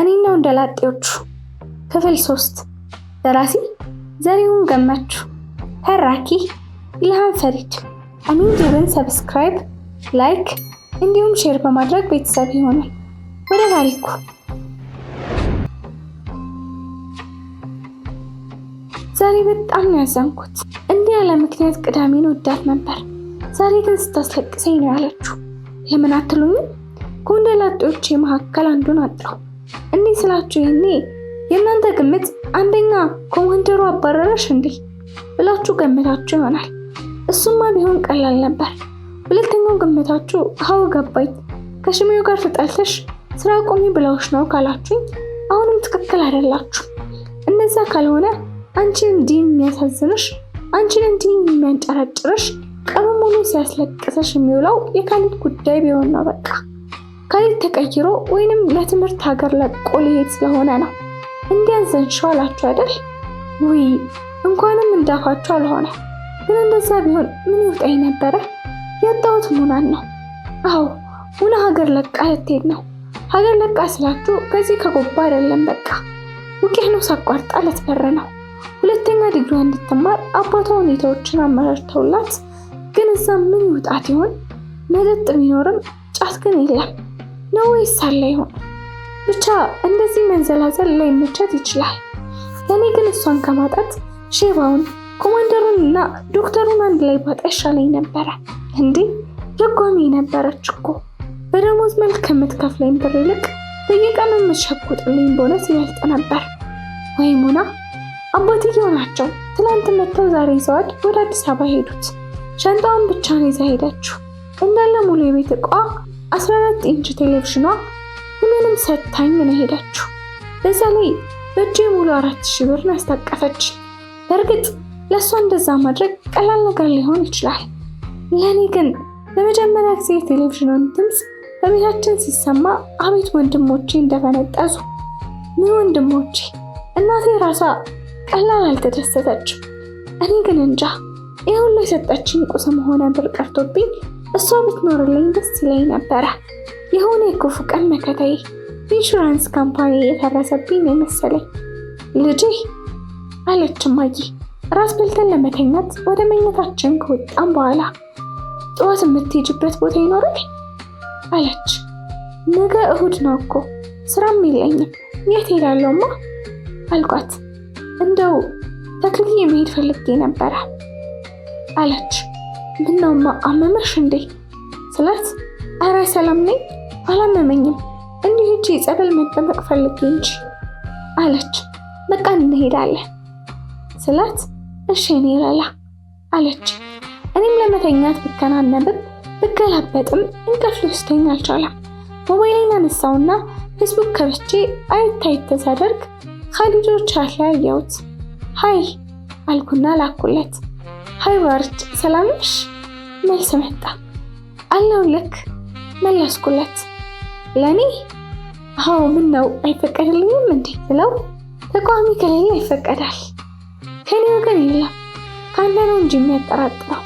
እኔና ወንደላጤዎቹ ክፍል 3 ደራሲ ዘሪሁን ገመቹ፣ ተራኪ ኢልሃም ፈሪድ። አሚን ሰብስክራይብ፣ ላይክ እንዲሁም ሼር በማድረግ ቤተሰብ ይሆናል። ወደ ታሪኩ። ዛሬ በጣም ነው ያዘንኩት። እንዲህ ያለ ምክንያት ቅዳሜን ወዳት ነበር። ዛሬ ግን ስታስለቅሰኝ ነው ያለችው። ለምን አትሉኝም? ከወንደላጤዎቼ መካከል አንዱን አጣሁ። እንዲህ ስላችሁ ይሄኔ የእናንተ ግምት አንደኛ ኮማንደሩ አባረረሽ እንዴ ብላችሁ ገምታችሁ ይሆናል። እሱማ ቢሆን ቀላል ነበር። ሁለተኛው ግምታችሁ አዎ ገባኝ፣ ከሽሜው ጋር ተጣልተሽ ስራ ቆሚ ብለውሽ ነው ካላችሁኝ አሁንም ትክክል አይደላችሁ። እንደዛ ካልሆነ አንቺን እንዲህ የሚያሳዝንሽ፣ አንቺን እንዲህ የሚያንጨረጭርሽ፣ ቀኑ ሙሉ ሲያስለቅሰሽ የሚውለው የካሊድ ጉዳይ ቢሆን ነው። በቃ ካሊድ ተቀይሮ ወይንም ለትምህርት ሀገር ለቆ ሊሄድ ስለሆነ ነው እንዲያዘንሽው አላችሁ አይደል? ውይ እንኳንም እንዳፋችሁ አልሆነ። ግን እንደዛ ቢሆን ምን ይውጣኝ ነበረ? ያጣሁት ሙናን ነው። አዎ ሙና ሀገር ለቃ ልትሄድ ነው። ሀገር ለቃ ስላችሁ ከዚህ ከጎባ አይደለም፣ በቃ ውቅያኖስ አቋርጣ ልትበር ነው። ሁለተኛ ዲግሪ እንድትማር አባቷ ሁኔታዎችን አመቻችተውላት፣ ግን እዛ ምን ይውጣት ይሆን? መጠጥ ቢኖርም ጫት ግን የለም ነው ወይስ አለ ይሆን? ብቻ እንደዚህ መንዘላዘል ላይ መቻት ይችላል። ለኔ ግን እሷን ከማጣት ሼባውን፣ ኮማንደሩን እና ዶክተሩን አንድ ላይ ባጣ ይሻለኝ ነበረ። እንዴ ደጓሚ ነበረች እኮ። በደሞዝ መልክ ከምትከፍለኝ ብር ይልቅ በየቀኑ የምትሸጉጥልኝ ቦነስ ይበልጥ ነበር። ወይ ሙና! አባትየው ናቸው ትላንት መጥተው ዛሬ ይዘዋት ወደ አዲስ አበባ ሄዱት። ሻንጣዋን ብቻ ነው ይዛ ሄደችው። እንዳለ ሙሉ የቤት እቃ፣ 14 ኢንች ቴሌቪዥኗ፣ ሁሉንም ሰጥታኝ ነው ሄደችው። በዛ ላይ በእጄ ሙሉ 4000 ብር ያስታቀፈች። በእርግጥ ለእሷ እንደዛ ማድረግ ቀላል ነገር ሊሆን ይችላል። ለእኔ ግን ለመጀመሪያ ጊዜ የቴሌቪዥኑን ድምፅ በቤታችን ሲሰማ አቤት ወንድሞቼ እንደፈነጠዙ። ምን ወንድሞቼ! እናቴ ራሷ ቀላል አልተደሰተችም። እኔ ግን እንጃ ይህ ሁሉ የሰጠችኝ ቁስም ሆነ ብር ቀርቶብኝ እሷ ብትኖርልኝ ደስ ይለኝ ነበረ። የሆነ የክፉ ቀን መከታዬ ኢንሹራንስ ካምፓኒ የፈረሰብኝ የመሰለኝ። ልጄ አለች እማዬ ራስ በልተን ለመተኛት ወደ መኝታችን ከወጣን በኋላ። ጠዋት የምትሄጅበት ቦታ ይኖራል አለች። ነገ እሁድ ነው እኮ ስራም የለኝም፣ የት ሄዳለሁማ አልኳት። እንደው ተክልዬ መሄድ ፈልጌ ነበረ አለች። ምነውማ አመመሽ እንዴ ስላት፣ ኧረ ሰላም ነኝ አላመመኝም፣ እንዲሁ ሂጂ ጸበል መጠመቅ ፈልጌ እንጂ አለች። በቃ እንሄዳለን ስላት፣ እሺ እኔ ላላ አለች። እኔም ለመተኛት ብከናነብም ብገላበጥም እንቅልፍ ሊወስደኝ አልቻለም። ሞባይሌን አነሳውና ፌስቡክ ከፍቼ አየት ሳደርግ ካሊድ ቻት ላይ አየሁት። ሃይ አልኩና ላኩለት። ሃይ ባርች ሰላም ነሽ? መልስ መጣ። አለሁልክ መለስኩለት። ለኔ? አዎ ምን ነው አይፈቀድልኝም እንዴ ስለው፣ ተቃዋሚ ከሌለ ይፈቀዳል፣ ከኔ ወገን የለም፣ ካንተ ነው እንጂ የሚያጠራጥረው።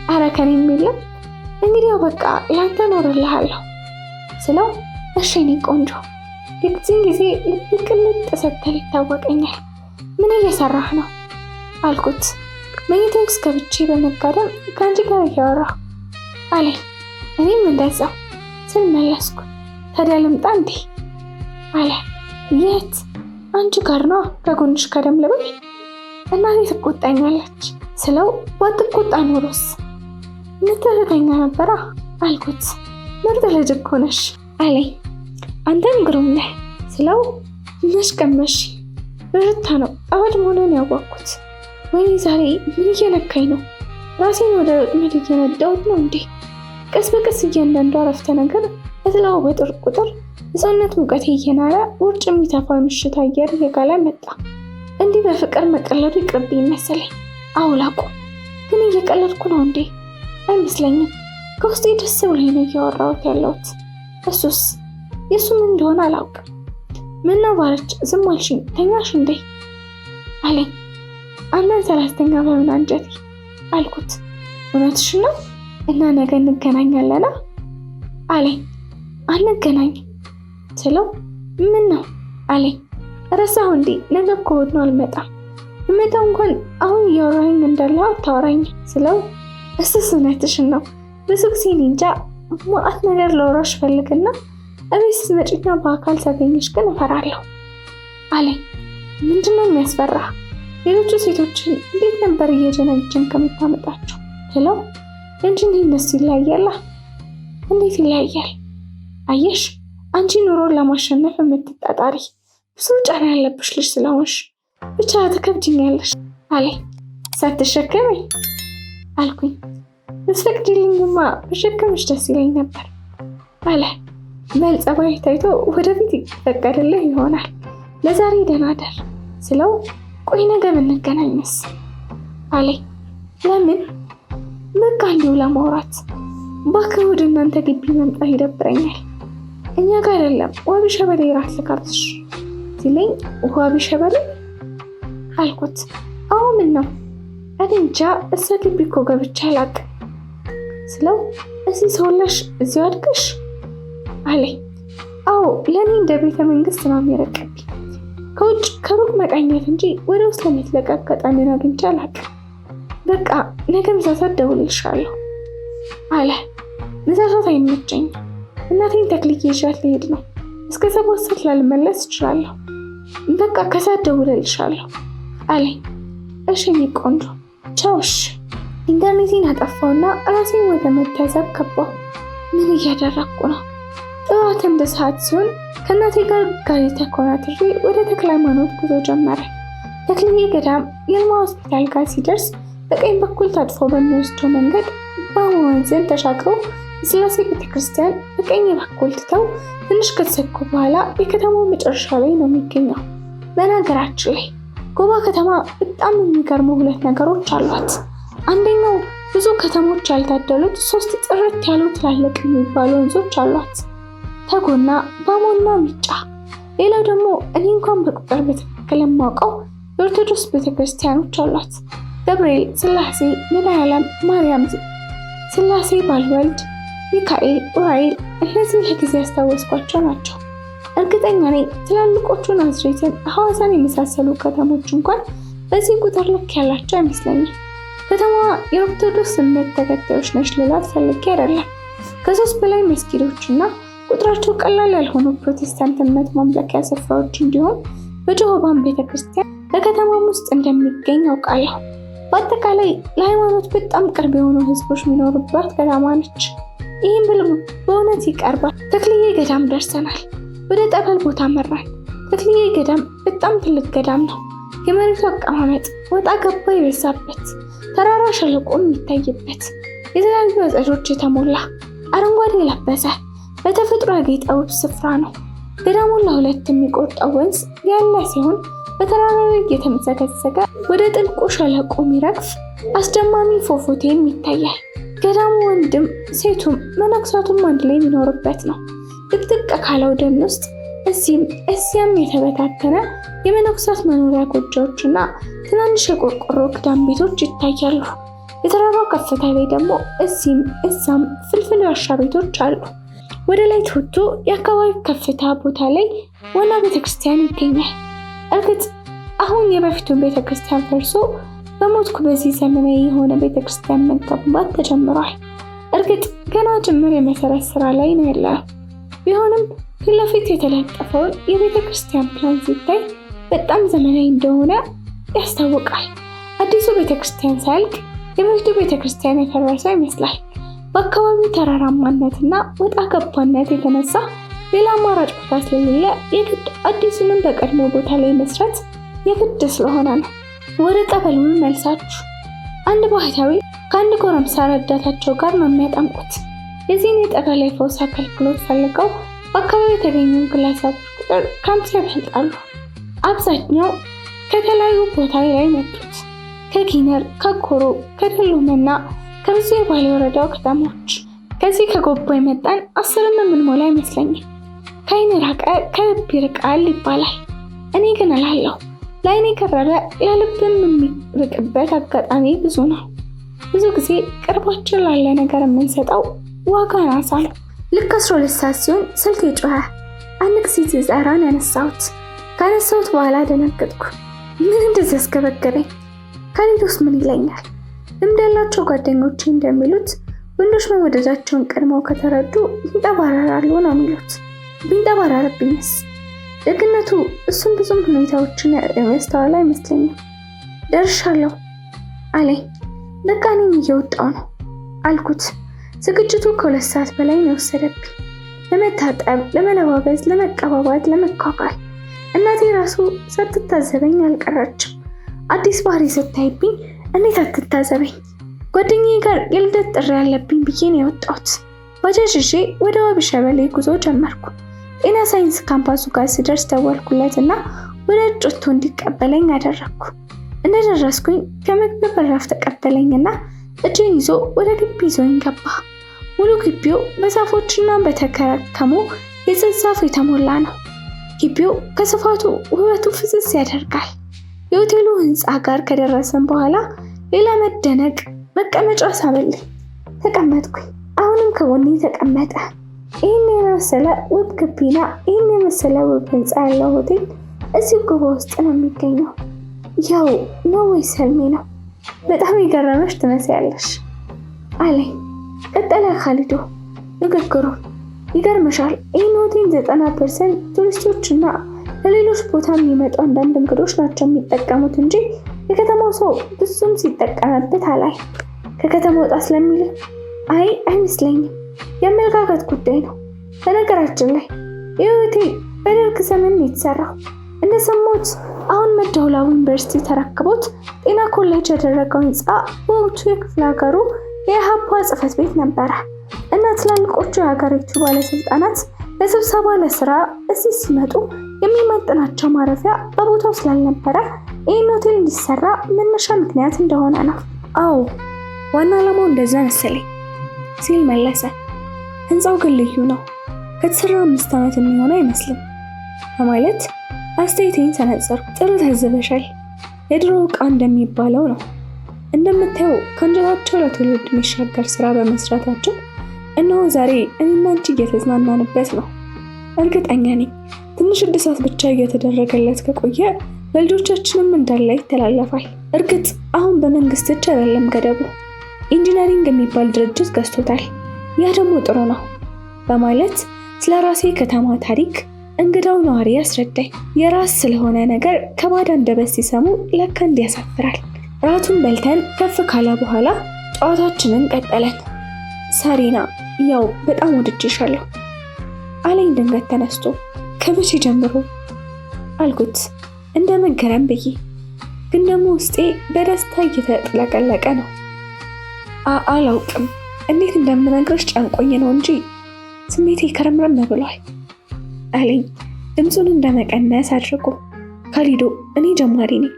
አረ ከኔም የለም፣ እንግዲህ በቃ ላንተ ኖርልሃለሁ ስለው፣ እሺ እኔ ቆንጆ የዚህን ጊዜ ልቅልጥ ስትል ይታወቀኛል። ምን እየሰራህ ነው አልኩት። መኝታዬ ውስጥ ገብቼ በመጋደም ከአንቺ ጋር እያወራሁ አለኝ። እኔም እንደዛው ስል መለስኩ። ታዲያ ልምጣ እንዴ አለ። የት? አንቺ ጋር ነው፣ ከጎንሽ ከደም ልበል። እናቴ ትቆጣኛለች ስለው፣ ባትቆጣ ኖሮስ ምትተኛ ነበራ አልኩት። ምርጥ ልጅ እኮ ነሽ አለኝ። አንተም ግሩም ነህ ስለው፣ መሽቀመሽ በሽታ ነው ጣዋጅ መሆኑን ያወቅኩት። ወይኔ ዛሬ ምን እየነካኝ ነው? ራሴን ወደ ወጥመድ እየነዳሁት ነው እንዴ? ቀስ በቀስ እያንዳንዱ አረፍተ ነገር በተለዋወጠ ቁጥር የሰውነት ሙቀቴ እየናረ ውርጭ የሚተፋው ምሽት አየር እየጋለ መጣ። እንዲህ በፍቅር መቀለዱ ይቅርብኝ መሰለኝ። አውላቁ ግን እየቀለድኩ ነው እንዴ? አይመስለኝም። ከውስጤ ደስ ብሎኝ ነው እያወራሁት ያለሁት። እሱስ የሱ ምን እንደሆነ አላውቅም። ምን ነው ባርች ዝም አልሽኝ? ተኛሽ እንዴ አለኝ። አንተን ሰላስተኛ በምን አንጀቴ አልኩት። እውነትሽ ነው እና ነገ እንገናኛለና አለኝ። አንገናኝ ስለው፣ ምን ነው አለኝ። ረሳሁ እንዴ? ነገ እኮ እሑድ ነው፣ አልመጣም። ብመጣ እንኳን አሁን እያወራኝ እንዳለው አታወራኝ ስለው እሱስ እውነትሽን ነው። ብዙ ጊዜ እኔ እንጃ ማአት ነገር ላወራሽ ፈልግና እቤት ስትመጪና በአካል ሳገኝሽ ግን እፈራለሁ አለኝ። ምንድነው የሚያስፈራ? ሌሎቹ ሴቶችን እንዴት ነበር እየጀነጀን ከምታመጣቸው ስለው እንጂ እነሱ ይለያያላ። እንዴት ይለያያል? አየሽ፣ አንቺ ኑሮን ለማሸነፍ የምትጣጣሪ ብዙ ጫና ያለብሽ ልጅ ስለሆንሽ ብቻ ትከብጂኛለሽ አለኝ። ሳትሸከመኝ አልኩኝ። ብትፈቅጂልኝማ ብሸከምሽ ደስ ይለኝ ነበር አለ። በል ጸባይ ታይቶ ወደፊት ይፈቀድልህ ይሆናል። ለዛሬ ደህና ደር ስለው ቆይ ነገ ብንገናኝስ አለኝ። ለምን? በቃ እንዲሁ ለማውራት። እባክህ ወደ እናንተ ግቢ መምጣት ይደብረኛል። እኛ ጋር አይደለም ዋቢ ሸበሌ ራት ልጋብዝሽ ሲለኝ ዋቢ ሸበሌ አልኩት። አዎ ምን ነው? እኔ እንጃ እዛ ግቢ እኮ ገብቼ አላውቅም ስለው እዚህ ሰውለሽ እዚሁ አድገሽ አለኝ። አዎ ለእኔ እንደ ቤተ መንግስት ነው የሚረቅብኝ። ከውጭ ከሩቅ መቃኘት እንጂ ወደ ውስጥ ለመትለቀቅ አጋጣሚውን አግኝቼ አላውቅም። በቃ ነገ ምሳ ሰዓት እደውልልሻለሁ አለ። ምሳ ሰዓት አይመቸኝም፣ እናቴን ተክልዬ ይዣት ልሄድ ነው። እስከ 7 ሰዓት ላልመለስ እችላለሁ። በቃ ከሰዓት እደውልልሻለሁ አለኝ። እሺ የኔ ቆንጆ ቻው። እሺ። ኢንተርኔቴን አጠፋውና ራሴን ወደ መታዘብ ገባሁ። ምን እያደረኩ ነው? ጠዋት እንደ ሰዓት ሲሆን ከእናቴ ጋር ጋሪ ተኮናትሬ ወደ ተክለ ሃይማኖት ጉዞ ጀመረ። ተክልዬ ገዳም የልማ ሆስፒታል ጋር ሲደርስ በቀኝ በኩል ታጥፎ በሚወስደው መንገድ ባሞ ወንዝን ተሻግሮ የሥላሴ ቤተክርስቲያን በቀኝ በኩል ትተው ትንሽ ከተሰኩ በኋላ የከተማው መጨረሻ ላይ ነው የሚገኘው። በነገራችን ላይ ጎባ ከተማ በጣም የሚገርሙ 2 ነገሮች አሏት። አንደኛው ብዙ ከተሞች ያልታደሉት 3 ጥርት ያሉ ትላልቅ የሚባሉ ወንዞች አሏት፣ ተጎና፣ ባሞና ሚጫ። ሌላው ደግሞ እኔ እንኳን በቁጥር በትክክል የማውቀው የኦርቶዶክስ ቤተክርስቲያኖች አሏት። ገብርኤል፣ ሥላሴ፣ መድኃኔዓለም፣ ማርያም፣ ሥላሴ ባልወልድ፣ ሚካኤል፣ ዑራኤል። እነዚህ ለጊዜ ያስታወስኳቸው ናቸው። እርግጠኛ ነኝ ትላልቆቹ ናዝሬትን፣ ሐዋሳን የመሳሰሉ ከተሞች እንኳን በዚህ ቁጥር ልክ ያላቸው አይመስለኝም። ከተማዋ የኦርቶዶክስ እምነት ተከታዮች ነች ልላት ፈልጌ አይደለም። ከ3 በላይ መስጊዶችና ቁጥራቸው ቀላል ያልሆኑ ፕሮቴስታንት እምነት ማምለኪያ ስፍራዎች እንዲሁም በጀሆባን ቤተክርስቲያን በከተማም ውስጥ እንደሚገኝ አውቃለሁ። በአጠቃላይ ለሃይማኖት በጣም ቅርብ የሆኑ ህዝቦች የሚኖሩባት ከተማ ነች። ይህም ብልም በእውነት ይቀርባል። ተክልዬ ገዳም ደርሰናል። ወደ ጠበል ቦታ መራን። ተክልዬ ገዳም በጣም ትልቅ ገዳም ነው። የመሬቱ አቀማመጥ ወጣ ገባ የበዛበት፣ ተራራ ሸለቆ የሚታይበት፣ የተለያዩ አጸዶች የተሞላ አረንጓዴ የለበሰ በተፈጥሮ ያጌጠ ውብ ስፍራ ነው። ገዳሙን ለ2 የሚቆርጠው ወንዝ ያለ ሲሆን በተራራ ላይ እየተመዘገዘገ ወደ ጥልቁ ሸለቆ የሚረግፍ አስደማሚ ፏፏቴም ይታያል። ገዳሙ ወንድም ሴቱም መነኩሳቱም አንድ ላይ የሚኖርበት ነው። ጥቅጥቅ ካለው ደን ውስጥ እዚህም እዚያም የተበታተነ የመነኩሳት መኖሪያ ጎጆዎችና ትናንሽ የቆርቆሮ ክዳን ቤቶች ይታያሉ። የተራራው ከፍታ ላይ ደግሞ እዚህም እዛም ፍልፍል ዋሻ ቤቶች አሉ። ወደ ላይ ተወጥቶ የአካባቢ ከፍታ ቦታ ላይ ዋና ቤተክርስቲያን ይገኛል። እርግጥ አሁን የበፊቱን ቤተክርስቲያን ፈርሶ በሞትኩ በዚህ ዘመናዊ የሆነ ቤተክርስቲያን መገንባት ተጀምሯል። እርግጥ ገና ጅምር የመሰረት ስራ ላይ ነው ያለው። ቢሆንም ፊት ለፊት የተለጠፈውን የቤተክርስቲያን ፕላን ሲታይ በጣም ዘመናዊ እንደሆነ ያስታውቃል። አዲሱ ቤተክርስቲያን ሳያልቅ የበፊቱ ቤተክርስቲያን የፈረሰ ይመስላል። በአካባቢው ተራራማነትና ወጣ ገባነት የተነሳ ሌላ አማራጭ ቦታ ስለሌለ የግድ አዲሱንም በቀድሞ ቦታ ላይ መስራት የግድ ስለሆነ ነው። ወደ ጠበሉ መልሳችሁ አንድ ባህታዊ ከአንድ ጎረምሳ ረዳታቸው ጋር ነው የሚያጠምቁት። የዚህን የጠበል ፈውስ አገልግሎት ፈልገው በአካባቢው የተገኙ ግለሰቦች ቁጥር ከ50 ይበልጣሉ። አብዛኛው ከተለያዩ ቦታ ላይ መጡት። ከጊነር፣ ከኮሮ፣ ከደሎመና ከብዙ የባሌ ወረዳው ከተሞች። ከዚህ ከጎቦ የመጣን 10 የምንሞላ አይመስለኝም። ከዓይን ራቀ ከልብ ይርቃል ይባላል። እኔ ግን እላለሁ ለዓይን የቀረበ ለልብም የሚርቅበት አጋጣሚ ብዙ ነው። ብዙ ጊዜ ቅርባችን ላለ ነገር የምንሰጠው ዋጋ ናሳ ነው። ልክ 12 ሰዓት ሲሆን ስልክ ጮኸ። አንድ ጊዜ ሲጠራን ያነሳሁት። ካነሳሁት በኋላ ደነገጥኩ። ምን እንደዚህ አስገበገበኝ? ካሊዶስ ምን ይለኛል? ልምድ ያላቸው ጓደኞቼ እንደሚሉት ወንዶች መወደዳቸውን ቀድመው ከተረዱ ይንጠባረራሉ ነው የሚሉት። ቢንጠባረርብኝስ? ደግነቱ እሱም ብዙም ሁኔታዎችን ያስተዋለ አይመስለኝም። ደርሻለሁ አለኝ። በቃ እኔም እየወጣሁ ነው አልኩት። ዝግጅቱ ከ2 ሰዓት በላይ ነው የወሰደብኝ። ለመታጠብ፣ ለመለባበስ፣ ለመቀባባት፣ ለመኳኳል። እናቴ ራሱ ሳትታዘበኝ አልቀረችም። አዲስ ባህሪ ስታይብኝ እንዴት አትታዘበኝ? ጓደኛዬ ጋር የልደት ጥሪ ያለብኝ ብዬ ነው የወጣሁት። ባጃጅ ይዤ ወደ ዋቢ ሸበሌ ጉዞ ጀመርኩ። ጤና ሳይንስ ካምፓሱ ጋር ስደርስ ደወልኩለትና ወደ ጮቶ እንዲቀበለኝ አደረግኩ። እንደደረስኩኝ ከመግቢያው በራፍ ተቀበለኝና እጄን ይዞ ወደ ግቢ ይዞኝ ገባ። ሙሉ ግቢው በዛፎችና በተከረከሙ የጽድ ዛፍ የተሞላ ነው። ግቢው ከስፋቱ ውበቱ ፍዝዝ ያደርጋል። የሆቴሉ ህንፃ ጋር ከደረሰን በኋላ ሌላ መደነቅ መቀመጫ ሳበልኝ። ተቀመጥኩኝ። አሁንም ከጎኔ ተቀመጠ። ይህን የመሰለ ውብ ግቢና ይህን የመሰለ ውብ ህንፃ ያለው ሆቴል እዚሁ ጉባ ውስጥ ነው የሚገኘው። ያው ነው ወይስ ህልሜ ነው? በጣም የገረመሽ ትመስያለሽ አለኝ። ቀጠለ ካሊዶ ንግግሩ። ይገርምሻል፣ ይህን ሆቴል 90% ቱሪስቶችና ከሌሎች ቦታ የሚመጡ አንዳንድ እንግዶች ናቸው የሚጠቀሙት እንጂ የከተማው ሰው ብዙም ሲጠቀምበት አላይ። ከከተማ ወጣ ስለሚል አይመስለኝም። የአመለካከት ጉዳይ ነው። በነገራችን ላይ ይህ ሆቴል በደርግ ዘመን የተሰራው። እንደሰማሁት አሁን መደወላቡ ዩኒቨርሲቲ ተረክቦት ጤና ኮሌጅ ያደረገው ህንፃ በወቅቱ የክፍለ ሀገሩ የኢሃፓ ጽሕፈት ቤት ነበረ እና ትላልቆቹ የሀገሪቱ ባለስልጣናት ለስብሰባ ለስራ እዚህ ሲመጡ የሚመጥናቸው ማረፊያ በቦታው ስላልነበረ ይህን ሆቴል እንዲሰራ መነሻ ምክንያት እንደሆነ ነው። አዎ ዋና ዓላማው እንደዛ መሰለኝ ሲል መለሰ። ህንፃው ግን ልዩ ነው። ከተሰራ 5 ዓመት የሚሆን አይመስልም በማለት አስተያየቴን ሰነዘርኩ። ጥሩ ታዝበሻል። የድሮ ዕቃ እንደሚባለው ነው። እንደምታየው ከእንጀራቸው ለትውልድ የሚሻገር ስራ በመስራታቸው እነሆ ዛሬ እኔና አንቺ እየተዝናናንበት ነው። እርግጠኛ ነኝ ትንሽ እድሳት ብቻ እየተደረገለት ከቆየ ለልጆቻችንም እንዳለ ይተላለፋል። እርግጥ አሁን በመንግስት እጅ አይደለም ገደቡ፣ ኢንጂነሪንግ የሚባል ድርጅት ገዝቶታል። ያ ደግሞ ጥሩ ነው በማለት ስለ ራሴ ከተማ ታሪክ እንግዳው ነዋሪ ያስረዳኝ። የራስ ስለሆነ ነገር ከባድ አንደበት ሲሰሙ ለካ እንዲያሳፍራል። ራቱን በልተን ከፍ ካለ በኋላ ጨዋታችንን ቀጠለን። ሳሪና ያው በጣም ወድጄሻለሁ አለኝ ድንገት ተነስቶ። ከመቼ ጀምሮ አልኩት እንደ መገረም ብዬ፣ ግን ደግሞ ውስጤ በደስታ እየተጥለቀለቀ ነው። አላውቅም እንዴት እንደምነግርሽ ጨንቆኝ ነው እንጂ ስሜቴ ከረምረም ብሏል አለኝ ድምፁን እንደመቀነስ አድርጎ። ካሊዶ እኔ ጀማሪ ነኝ።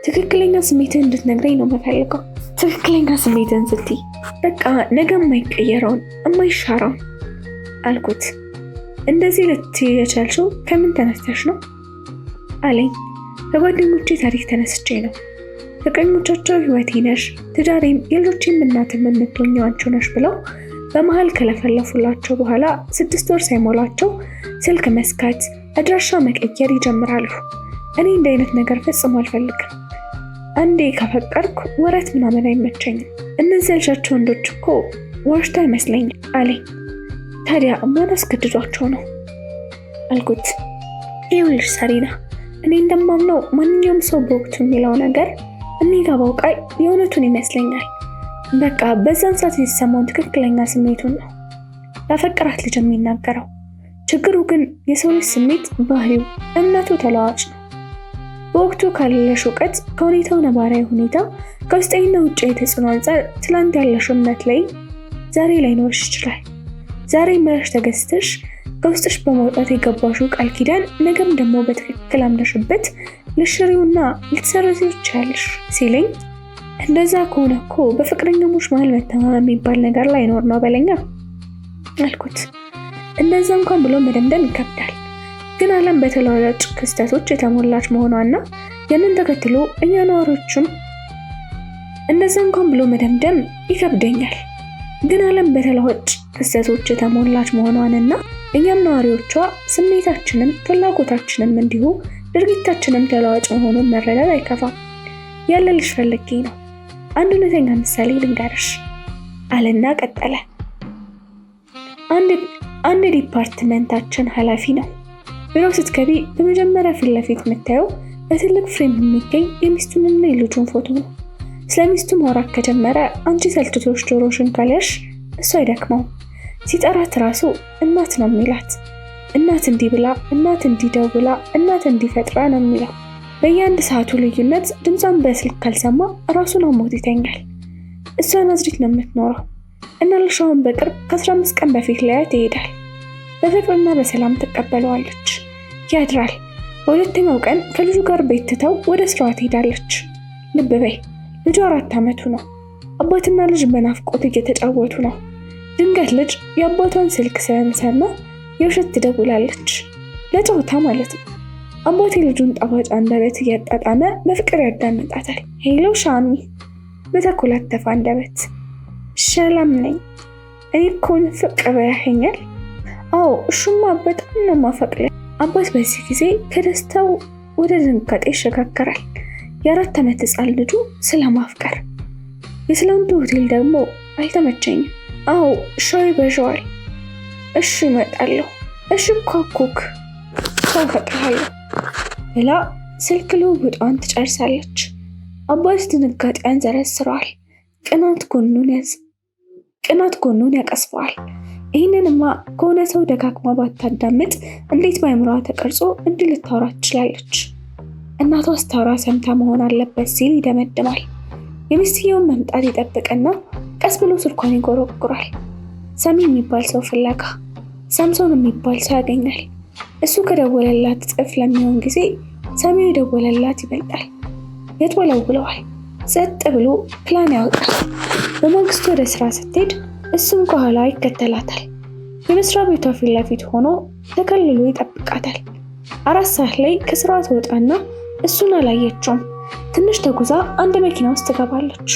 ትክክለኛ ስሜትን እንድትነግረኝ ነው የምፈልገው። ትክክለኛ ስሜትን ስትይ በቃ ነገ የማይቀየረውን የማይሻረውን አልኩት። እንደዚህ ልትይ የቻልሽው ከምን ተነስተሽ ነው አለኝ። ከጓደኞቼ ታሪክ ተነስቼ ነው። ፍቅረኞቻቸው ህይወቴ ነሽ፣ ትዳሬም፣ የልጆቼም እናትም የምትሆኚው አንቺ ነሽ ብለው በመሃል ከለፈለፉላቸው በኋላ 6 ወር ሳይሞላቸው ስልክ መስካት፣ አድራሻ መቀየር ይጀምራሉ። እኔ እንደ አይነት ነገር ፈጽሞ አልፈልግም። አንዴ ካፈቀርኩ ወረት ምናምን አይመቸኝም። እነዚህ ያልሻቸው ወንዶች እኮ ዋሽታ አይመስለኝም አለኝ። ታዲያ ማን አስገድዷቸው ነው አልኩት። ይኸውልሽ ሳሪና፣ እኔ እንደማምነው ማንኛውም ሰው በወቅቱ የሚለው ነገር የሚገባው ቃል የእውነቱን ይመስለኛል። በቃ በዛን ሰዓት የተሰማውን ትክክለኛ ስሜቱን ነው ያፈቀራት ልጅ የሚናገረው። ችግሩ ግን የሰው ልጅ ስሜት፣ ባህሪው፣ እምነቱ ተለዋጭ ነው። በወቅቱ ካለሽ እውቀት፣ ከሁኔታው ነባራዊ ሁኔታ፣ ከውስጣዊና ውጫዊ ተጽዕኖ አንጻር ትላንት ያለሽ እምነት ላይ ዛሬ ላይኖርሽ ይችላል። ዛሬ ምረሽ ተገዝተሽ ከውስጥሽ በመውጣት የገባሽው ቃል ኪዳን ነገም ደግሞ በትክክል አምነሽበት ልሽሪውና ልትሰርዚው ትችያለሽ ሲለኝ፣ እንደዛ ከሆነ እኮ በፍቅረኛሞች መሀል መተማመን የሚባል ነገር ላይኖር ነው በለኛ አልኩት። እንደዛ እንኳን ብሎ መደምደም ይከብዳል። ግን ዓለም በተለዋዋጭ ክስተቶች የተሞላች መሆኗና ያንን ተከትሎ እኛ ነዋሪዎችም እንደዛ እንኳን ብሎ መደምደም ይከብደኛል። ግን ዓለም በተለዋዋጭ ክስተቶች የተሞላች መሆኗንና እኛም ነዋሪዎቿ ስሜታችንም ፍላጎታችንም እንዲሁ ድርጊታችንም ተለዋጭ መሆኑን መረዳት አይከፋም። ያለልሽ ፈልጌ ነው። አንድ እውነተኛ ምሳሌ ልንገርሽ አለና ቀጠለ። አንድ ዲፓርትመንታችን ኃላፊ ነው። ቢሮው ስትገቢ በመጀመሪያ ፊት ለፊት የምታየው በትልቅ ፍሬም የሚገኝ የሚስቱንና የልጁን ፎቶ ነው። ስለ ሚስቱ ማውራት ከጀመረ አንቺ ሰልችቶሽ ጆሮሽን ካልያሽ እሱ አይደክመውም። ሲጠራት ራሱ እናት ነው የሚላት። እናት እንዲህ ብላ፣ እናት እንዲህ ደውላ፣ እናት እንዲህ ፈጥራ ነው የሚለው። በየአንድ ሰዓቱ ልዩነት ድምጿን በስልክ ካልሰማ ራሱን አሞት ይተኛል። እሷ ናዝሬት ነው የምትኖረው እና ልሻውን በቅርብ ከ15 ቀን በፊት ላያት ይሄዳል። በፍቅርና በሰላም ትቀበለዋለች። ያድራል። በሁለተኛው ቀን ከልጁ ጋር ቤት ትተው ወደ ስራዋ ትሄዳለች። ልብ በይ፣ ልጁ 4 ዓመቱ ነው። አባትና ልጅ በናፍቆት እየተጫወቱ ነው። ድንገት ልጅ የአባቷን ስልክ ስለምሰማ የውሸት ትደውላለች። ለጨዋታ ማለት ነው። አባቴ ልጁን ጣፋጭ አንደበት እያጣጣመ በፍቅር ያዳምጣታል። ሄሎ ሻሚ፣ በተኮላተፈ አንደበት። ሰላም ነኝ። እኔ እኮ ፍቅር ያኸኛል። አዎ እሹማ በጣም ነው ማፈቅለ። አባት በዚህ ጊዜ ከደስታው ወደ ድንጋጤ ይሸጋገራል። የ4 ዓመት ህፃን ልጁ ስለማፍቀር። የትላንቱ ሆቴል ደግሞ አልተመቸኝም። አዎ ሻይ በዣዋል። እሺ እመጣለሁ። እሺ ኮኩክ ታፈቅራለሁ ብላ ስልክ ልውውጧን ትጨርሳለች። አባት ድንጋጤ ያንዘረዝረዋል። ቅናት ጎኑን ያቀስፈዋል። ይህንንማ ከሆነ ሰው ደጋግማ ባታዳምጥ እንዴት በአእምሯ ተቀርጾ እንዲህ ልታወራ ትችላለች? እናቷ ስታወራ ሰምታ መሆን አለበት ሲል ይደመድማል። የሚስትየውን መምጣት ይጠብቅና ቀስ ብሎ ስልኳን ይጎረጉራል። ሰሚ የሚባል ሰው ፍለጋ ሳምሶን የሚባል ሰው ያገኛል። እሱ ከደወለላት እጥፍ ለሚሆን ጊዜ ሰሚው የደወለላት ይበልጣል። ያጥወለውለዋል። ጸጥ ብሎ ፕላን ያወጣል። በማግስቱ ወደ ስራ ስትሄድ እሱም ከኋላ ይከተላታል። የመስሪያ ቤቷ ፊት ለፊት ሆኖ ተከልሎ ይጠብቃታል። 4 ሰዓት ላይ ከስራዋ ትወጣና እሱን አላየችውም። ትንሽ ተጉዛ አንድ መኪና ውስጥ ትገባለች።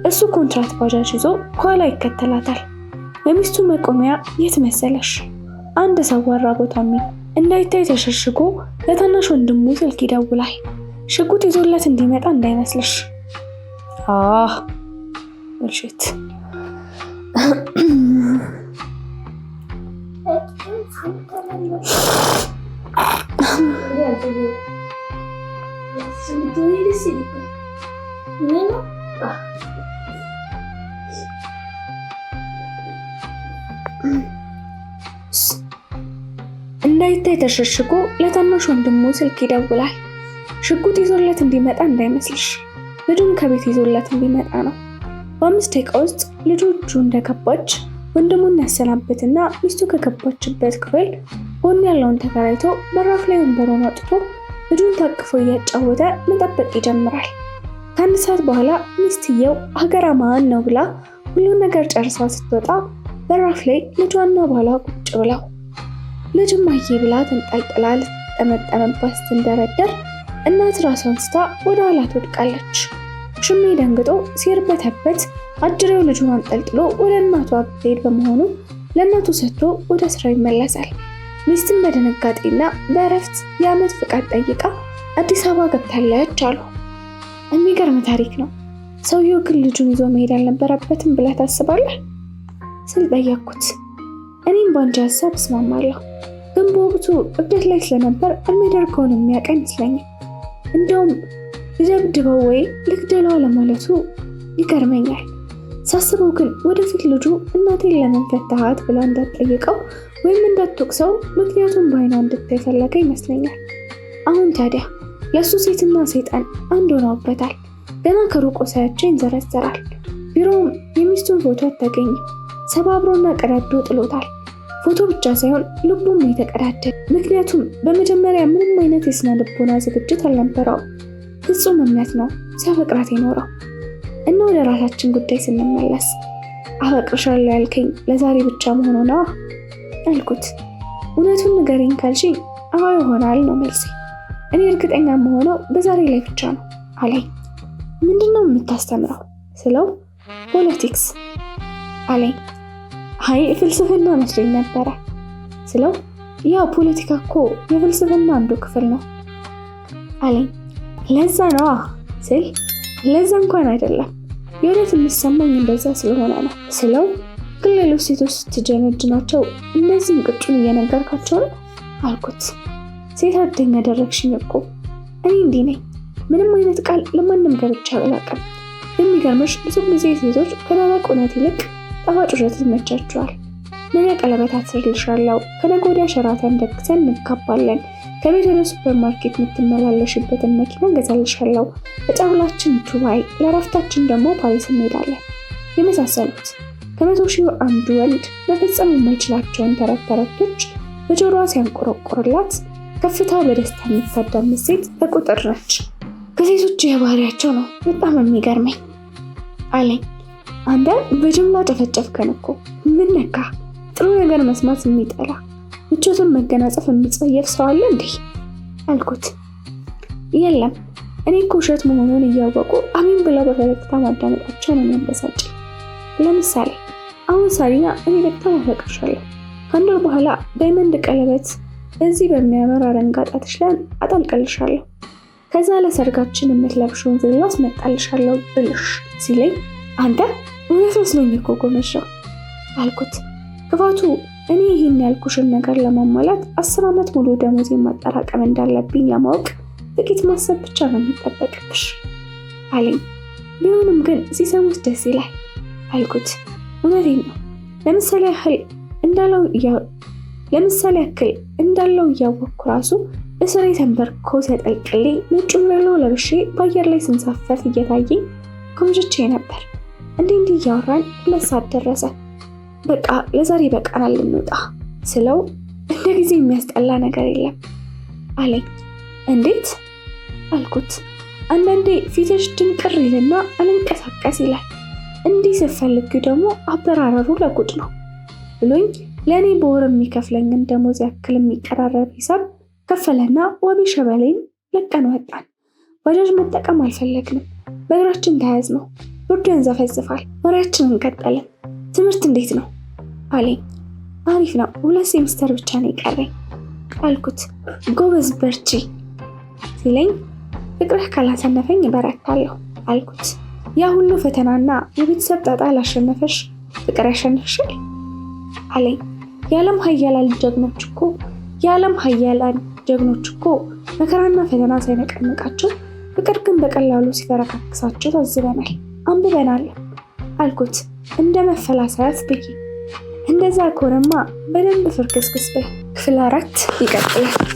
እሱ ኮንትራት ባጃጅ ይዞ ከኋላ ይከተላታል። የሚስቱ መቆሚያ የት መሰለሽ? አንድ ሰዋራ ቦታ እንዳይታይ ተሸሽጎ ለታናሽ ወንድሙ ስልክ ይደውላል። ሽጉጥ ይዞለት እንዲመጣ እንዳይመስልሽ። ብልሽት እንዳይታይ ተሸሽጎ ለታናሽ ወንድሙ ስልክ ይደውላል። ሽጉጥ ይዞለት እንዲመጣ እንዳይመስልሽ፣ ልጁን ከቤት ይዞለት እንዲመጣ ነው። በ5 ደቂቃ ውስጥ ልጁ እጁ እንደገባች ወንድሙን ያሰናበትና ሚስቱ ከገባችበት ክፍል ጎን ያለውን ተከራይቶ በራፍ ላይ ወንበሩን አውጥቶ ልጁን ታቅፎ እያጫወተ መጠበቅ ይጀምራል። ከ1 ሰዓት በኋላ ሚስትየው ሀገር አማን ነው ብላ ሁሉን ነገር ጨርሳ ስትወጣ በራፍ ላይ ልጇና ባሏ ቁጭ ብለው ልጅም አየ ብላ ተንጠልጥላ ልትጠመጠመባት ስትንደረደር እናት ራሷን ስታ ወደ ኋላ ትወድቃለች። ሽሜ ደንግጦ ሲርበተበት አጅሬው ልጁን አንጠልጥሎ ወደ እናቷ ብትሄድ በመሆኑ ለእናቱ ሰጥቶ ወደ ስራው ይመለሳል። ሚስትም በድንጋጤና በእረፍት የዓመት ፍቃድ ጠይቃ አዲስ አበባ ገብታለች አሉ። የሚገርም ታሪክ ነው። ሰውየው ግን ልጁን ይዞ መሄድ አልነበረበትም ብለህ ታስባለህ ስል ጠየቅኩት። እኔም ባንቺ ሀሳብ እስማማለሁ፣ ግን በወቅቱ እብደት ላይ ስለነበር የሚያደርገውን የሚያውቅ አይመስለኝም። እንደውም ልደብድበው ወይ ልግደለው ለማለቱ ይገርመኛል። ሳስበው ግን ወደፊት ልጁ እናቴን ለምን ፈታሃት ብላ እንዳትጠይቀው ወይም እንዳትወቅሰው ምክንያቱም በዓይኗ እንድታይ ፈለገ ይመስለኛል። አሁን ታዲያ ለሱ ሴትና ሰይጣን አንድ ሆነውበታል። ገና ከሩቁ ሳያቸው ይንዘረዘራል። ቢሮውም የሚስቱን ፎቶ አታገኝም። ሰባብሮና ቀዳዶ ጥሎታል። ፎቶ ብቻ ሳይሆን ልቡም የተቀዳደደ። ምክንያቱም በመጀመሪያ ምንም አይነት የስነ ልቦና ዝግጅት አልነበረውም። ፍጹም እምነት ነው ሲያፈቅራት የኖረው። እና ወደ ራሳችን ጉዳይ ስንመለስ አፈቅርሻለሁ ያልከኝ ለዛሬ ብቻ መሆኑ ነው አልኩት። እውነቱን ንገረኝ ካልሽኝ አዎ ይሆናል ነው መልሴ። እኔ እርግጠኛ መሆነው በዛሬ ላይ ብቻ ነው አለኝ። ምንድነው የምታስተምረው ስለው ፖለቲክስ አለኝ። አይ ፍልስፍና መስሎኝ ነበረ። ስለው ያ ፖለቲካ እኮ የፍልስፍና አንዱ ክፍል ነው አለኝ። ለዛ ነዋ ስል ለዛ እንኳን አይደለም የእውነት የሚሰማኝ እንደዛ ስለሆነ ነው ስለው ግን ሌሎች ሴቶች ስትጀነጅናቸው እነዚህም ቅጩን እየነገርካቸው ነው አልኩት። ሴት አደኝ ያደረግሽኝ እኮ እኔ እንዲህ ነኝ። ምንም አይነት ቃል ለማንም ገብቼ አላውቅም። የሚገርምሽ ብዙ ጊዜ ሴቶች ከደረቅ እውነት ይልቅ ጣፋጭ ውሸት ይመቻቸዋል። ነገ ቀለበት አስርልሻለሁ፣ ከነገ ወዲያ ሸራተን ደግሰን እንጋባለን፣ ከቤት ወደ ሱፐርማርኬት የምትመላለሽበትን መኪና ገዛልሻለሁ፣ ለጫጉላችን ዱባይ፣ ለረፍታችን ደግሞ ፓሪስ እንሄዳለን የመሳሰሉት። ከመቶ ሺህ አንዱ ወንድ መፈጸም የማይችላቸውን ተረት ተረቶች በጆሮዋ ሲያንቆረቆርላት ከፍታ በደስታ የምታዳምጥ ሴት በቁጥር ነች። ከሴቶች የባህሪያቸው ነው በጣም የሚገርመኝ አለኝ። አንተ በጅምላ ጨፈጨፍከን እኮ ምን ነካ? ጥሩ ነገር መስማት የሚጠላ ምቾቱን መገናጸፍ የሚጸየፍ ሰው አለ እንዴ አልኩት። የለም እኔ እኮ ውሸት መሆኑን እያወቁ አሚን ብለው በፈገግታ ማዳመጣቸው ነው የሚያበሳጭ። ለምሳሌ አሁን ሳሪና እኔ በጣም አፈቅርሻለሁ፣ ከአንድ ወር በኋላ ዳይመንድ ቀለበት በዚህ በሚያምር አረንጋ ጣትሽ ላይ አጠልቅልሻለሁ፣ ከዛ ለሰርጋችን የምትለብሽውን ቬሎ አስመጣልሻለሁ ብልሽ ሲለኝ አንተ እውነት መስሎኝ እኮ ጎመዣው አልኩት። ክፋቱ እኔ ይህን ያልኩሽን ነገር ለማሟላት 10 ዓመት ሙሉ ደሞዜን ማጠራቀም እንዳለብኝ ለማወቅ ጥቂት ማሰብ ብቻ ነው የሚጠበቅብሽ አለኝ። ቢሆንም ግን ሲሰሙት ደስ ይላል አልኩት። እውነቴን ነው። ለምሳሌ ያክል እንዳለው እያወቅኩ ራሱ እስሬ ተንበርኮ ተጠልቅሌ ነጩን ቬሎ ለብሼ በአየር ላይ ስንሳፈፍ እየታየኝ ኮምጅቼ ነበር። እንዲህ እያወራን 2 ሰዓት ደረሰ። በቃ ለዛሬ በቃናል ልንወጣ ስለው እንደ ጊዜ የሚያስጠላ ነገር የለም አለኝ። እንዴት አልኩት። አንዳንዴ ፊትሽ ድንቅር ይልና አልንቀሳቀስ ይላል፣ እንዲህ ስትፈልጊ ደግሞ አበራረሩ ለጉድ ነው ብሎኝ ለእኔ በወር የሚከፍለኝን ደሞዝ ያክል የሚቀራረብ ሂሳብ ከፈለና ዋቢ ሸበሌን ለቀን ወጣን። ባጃጅ መጠቀም አልፈለግንም። በእግራችን ተያዝ ነው። ብርዱ ያንዘፈዝፋል። ወሬያችንን ቀጠልን። ትምህርት እንዴት ነው አለኝ። አሪፍ ነው፣ 2 ሴሚስተር ብቻ ነው የቀረኝ አልኩት። ጎበዝ በርቺ ሲለኝ ፍቅርህ ካላሰነፈኝ እበረታለሁ አልኩት። ያ ሁሉ ፈተናና የቤተሰብ ጣጣ ላሸነፈሽ ፍቅር ያሸንፍሻል አለኝ። የዓለም ሀያላን ጀግኖች እኮ መከራና ፈተና ሳይነቀንቃቸው ፍቅር ግን በቀላሉ ሲፈረካክሳቸው ታዝበናል፣ አንብበናል አልኩት እንደ መፈላሰያት ብዬ። እንደዛ ከሆነማ በደንብ ፍርክስክስ በይ። ክፍል 4 ይቀጥላል።